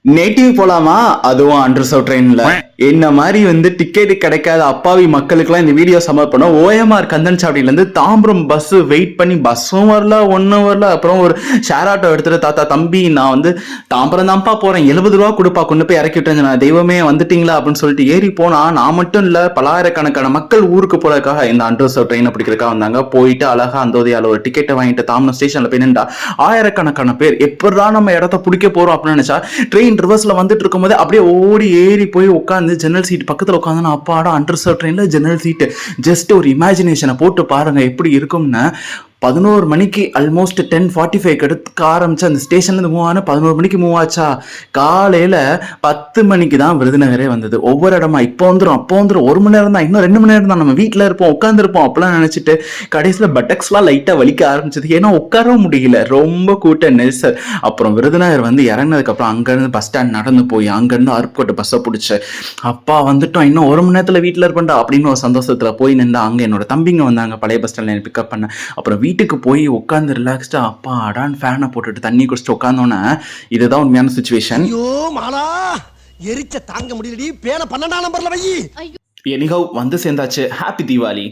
Native போலாமா? அதுவும் underserved ட்ரெயின்ல. என்ன மாதிரி டிக்கெட் கிடைக்காத அப்பாவி மக்களுக்குலாம் இந்த வீடியோ சமர்ப்பணம். ஓஎம்ஆர் கந்தன்சாவடியில இருந்து தாம்பரம் பஸ் வெயிட் பண்ணி பஸ்ஸும் வரல, ஒன்னும் வரல. அப்புறம் ஒரு ஷேர் ஆட்டோ எடுத்துட்டு, தாத்தா தம்பி நான் தாம்பரம் தான்ப்பா போறேன், 70 ரூபா கொடுப்பா, கொண்டு போய் இறக்கி விட்டேன். நான் தெய்வமே வந்துட்டீங்களா அப்படின்னு சொல்லிட்டு ஏறி போனா, நான் மட்டும் இல்ல பலாயிரக்கணக்கான மக்கள் ஊருக்கு போறதுக்காக இந்த அண்டர்சர்வ் ட்ரெயினை பிடிக்கிறதுக்காக வந்தாங்க. போயிட்டு அழகா அந்தோதியால ஒரு டிக்கெட்டை வாங்கிட்டு தாம்பரம் ஸ்டேஷன்ல போய் நின்றா. ஆயிரக்கணக்கான பேர் எப்படிதான் நம்ம இடத்த பிடிக்க போறோம் அப்படின்னு நினைச்சா, ட்ரெயின் ரிவர்ஸ்ல வந்துட்டு இருக்கும் போது அப்படியே ஓடி ஏறி போய் உட்காந்து ஜன்னல் சீட் பக்கத்துல உட்காந்து அப்பாடா அண்டர்சர்வ் ட்ரெயின்ல ஜன்னல் சீட். ஜஸ்ட் ஒரு இமேஜினேஷனை போட்டு பாருங்க எப்படி இருக்கும்னு. 11 மணிக்கு ஆல்மோஸ்ட் 10:45 எடுக்க ஆரம்பிச்சு அந்த ஸ்டேஷன்ல இருந்து மூவ் ஆன 11 மணிக்கு மூவ் ஆச்சா. காலையில 10 மணிக்கு தான் விருதுநகரே வந்தது. ஒவ்வொரு இடமா இப்போ வந்துடும் அப்போ வந்துடும், 1 மணி நேரம் தான், இன்னும் 2 மணி நேரம் தான், நம்ம வீட்டில் இருப்போம் உட்காந்துருப்போம் அப்படிலாம் நினைச்சிட்டு கடைசியில் பட்டக்ஸ்லாம் லைட்டாக வலிக்க ஆரம்பிச்சது. ஏன்னா உட்காரவும் முடியல, ரொம்ப கூட்ட நெரிசல். அப்புறம் விருதுநகர் இறங்கினதுக்கு அப்புறம் அங்கேருந்து பஸ் ஸ்டாண்ட் நடந்து போய் அங்கேருந்து அருப்புக்கோட்டை பஸ்ஸை பிடிச்சி அப்பா வந்துட்டோம், இன்னும் 1 மணி நேரத்தில் வீட்டில் இருப்பேன்டா அப்படின்னு ஒரு சந்தோஷத்தில் போய் நின்று அங்கே என்னோட தம்பிங்க வந்தாங்க பழைய பஸ் ஸ்டாண்ட்ல என்னை பிக்கப் பண்ண. அப்புறம் வீட்டுக்கு போய் உட்காந்து ரிலாக்ஸ்டா அப்பா அடான் ஃபேனை போட்டுட்டு தண்ணி குடிச்சிட்டு உட்காந்தோன்னே இதுதான் உண்மையான சுச்சுவேஷன். ஐயோ மாலா எரிச்ச தாங்க முடியலடி, பேன 12ஆம் நம்பர்ல வை. எனிஹவ் சேர்ந்தாச்சு. ஹாப்பி தீபாவளி.